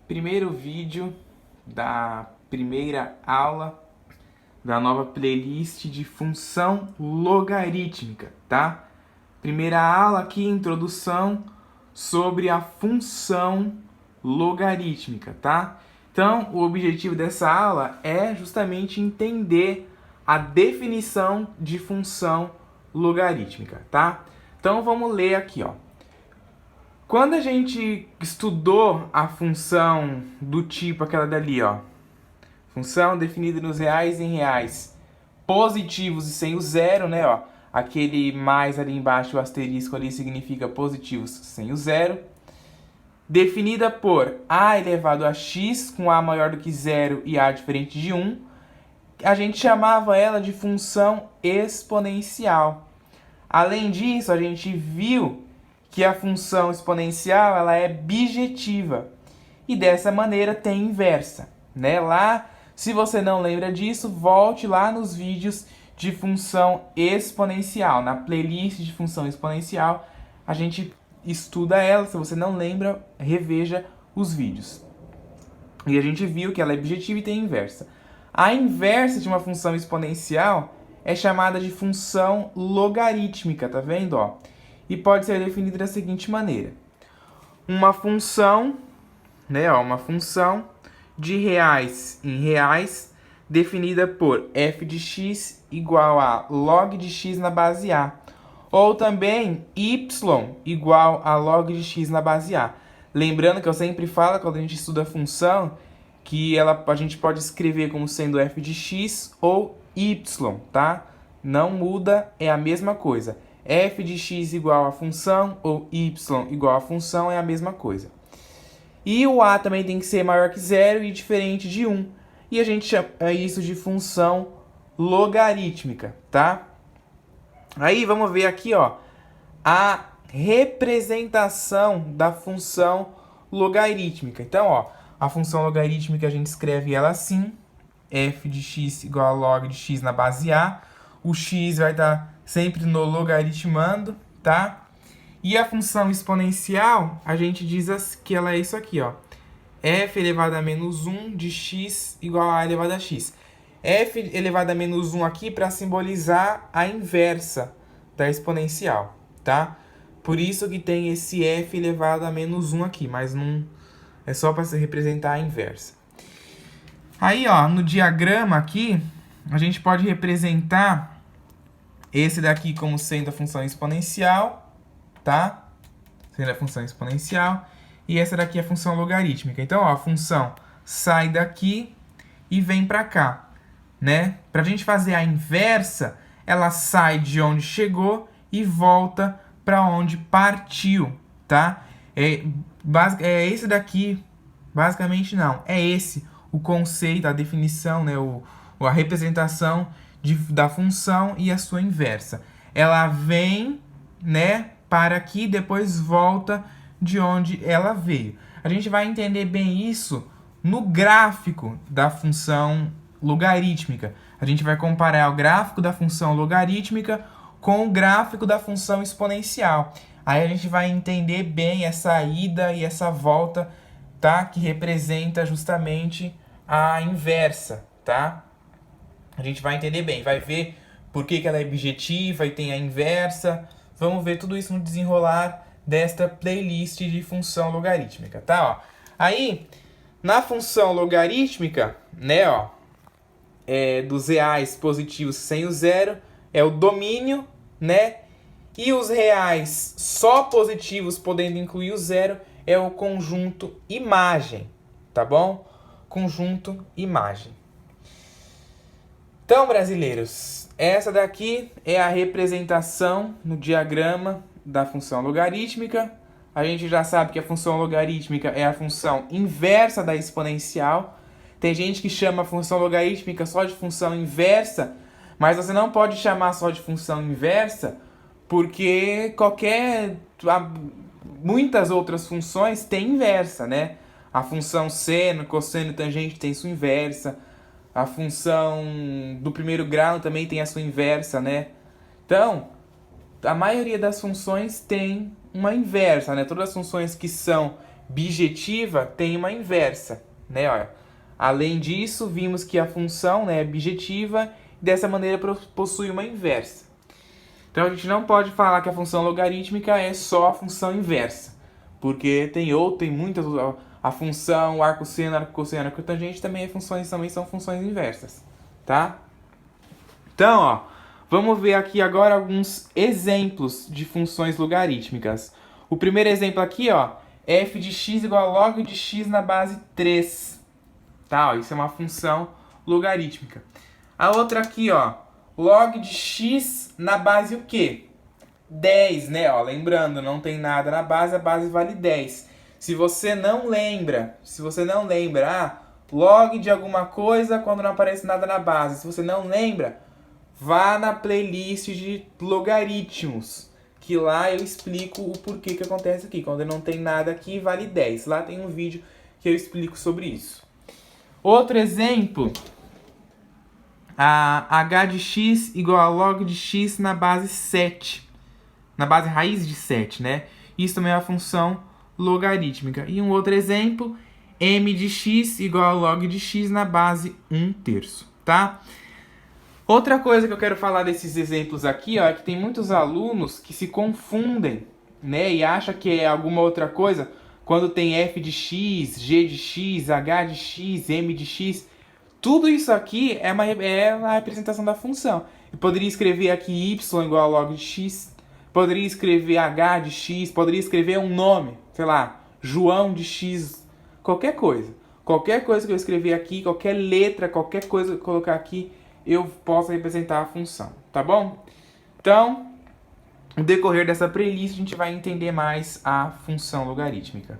Primeiro vídeo da primeira aula da nova playlist de função logarítmica, tá? Primeira aula aqui, introdução sobre a função logarítmica, tá? Então, o objetivo dessa aula é justamente entender a definição de função logarítmica, tá? Então, vamos ler aqui, ó. Quando a gente estudou a função do tipo aquela dali, ó, função definida nos reais e em reais, positivos e sem o zero, né, ó, aquele mais ali embaixo, o asterisco ali significa positivos sem o zero, definida por a elevado a x com a maior do que zero e a diferente de 1, a gente chamava ela de função exponencial. Além disso, a gente viu que a função exponencial ela é bijetiva e dessa maneira tem inversa, né? Lá, se você não lembra disso, volte lá nos vídeos de função exponencial. Na playlist de função exponencial, a gente estuda ela. Se você não lembra, reveja os vídeos. E a gente viu que ela é bijetiva e tem inversa. A inversa de uma função exponencial é chamada de função logarítmica, tá vendo, ó? E pode ser definida da seguinte maneira: uma função, né, ó, uma função de reais em reais definida por f de x igual a log de x na base a, ou também y igual a log de x na base a. Lembrando que eu sempre falo, quando a gente estuda a função, que a gente pode escrever como sendo f de x ou y, tá? Não muda, é a mesma coisa. F de x igual a função ou y igual a função é a mesma coisa. E o a também tem que ser maior que zero e diferente de 1. E a gente chama isso de função logarítmica, tá? Aí vamos ver aqui, ó, a representação da função logarítmica. Então, ó, a função logarítmica a gente escreve ela assim: f de x igual a log de x na base a. O x vai estar sempre no logaritmando, tá? E a função exponencial, a gente diz que ela é isso aqui, ó. f elevado a menos 1 de x igual a elevado a x. f elevado a menos 1 aqui para simbolizar a inversa da exponencial, tá? Por isso que tem esse f elevado a menos 1 aqui, mas não é só para se representar a inversa. Aí, ó, no diagrama aqui, a gente pode representar esse daqui como sendo a função exponencial, tá? Sendo a função exponencial. E essa daqui é a função logarítmica. Então, ó, a função sai daqui e vem para cá, né? Para a gente fazer a inversa, ela sai de onde chegou e volta para onde partiu, tá? É esse daqui, basicamente não. É esse o conceito, a definição, né? A representação da função e a sua inversa. Ela vem, né, para aqui, depois volta de onde ela veio. A gente vai entender bem isso no gráfico da função logarítmica. A gente vai comparar o gráfico da função logarítmica com o gráfico da função exponencial. Aí a gente vai entender bem essa ida e essa volta, tá? Que representa justamente a inversa, tá? A gente vai entender bem, vai ver por que ela é bijetiva e tem a inversa. Vamos ver tudo isso no desenrolar desta playlist de função logarítmica, tá? Ó. Aí, na função logarítmica, né, ó, dos reais positivos sem o zero, é o domínio, né? E os reais só positivos, podendo incluir o zero, é o conjunto imagem, tá bom? Conjunto imagem. Então, brasileiros, essa daqui é a representação no diagrama da função logarítmica. A gente já sabe que a função logarítmica é a função inversa da exponencial. Tem gente que chama a função logarítmica só de função inversa, mas você não pode chamar só de função inversa, porque muitas outras funções têm inversa, né? A função seno, cosseno, tangente tem sua inversa. A função do primeiro grau também tem a sua inversa, né? Então, a maioria das funções tem uma inversa, né? Todas as funções que são bijetiva tem uma inversa, né? Olha. Além disso, vimos que a função, né, é bijetiva e dessa maneira possui uma inversa. Então a gente não pode falar que a função logarítmica é só a função inversa, porque tem muitas, a função arcosseno, arcocosseno, arcotangente também são funções inversas, tá? Então, ó, vamos ver aqui agora alguns exemplos de funções logarítmicas. O primeiro exemplo aqui, ó, f de x igual a log de x na base 3. Tá, ó, isso é uma função logarítmica. A outra aqui, ó, log de x na base o quê? 10, né? Ó, lembrando, não tem nada na base, a base vale 10. Se você não lembra, log de alguma coisa quando não aparece nada na base. Se você não lembra, vá na playlist de logaritmos, que lá eu explico o porquê que acontece aqui. Quando não tem nada aqui, vale 10. Lá tem um vídeo que eu explico sobre isso. Outro exemplo, a h de x igual a log de x na base 7. Na base raiz de 7, né? Isso também é uma função logarítmica. E um outro exemplo, m de x igual a log de x na base 1/3, tá? Outra coisa que eu quero falar desses exemplos aqui, ó, é que tem muitos alunos que se confundem, né? E acham que é alguma outra coisa quando tem f de x, g de x, h de x, m de x. Tudo isso aqui é uma representação da função. Eu poderia escrever aqui y igual a log de x, poderia escrever h de x, poderia escrever um nome, sei lá, João de x, qualquer coisa. Qualquer coisa que eu escrever aqui, qualquer letra, qualquer coisa que eu colocar aqui, eu posso representar a função, tá bom? Então, no decorrer dessa playlist, a gente vai entender mais a função logarítmica.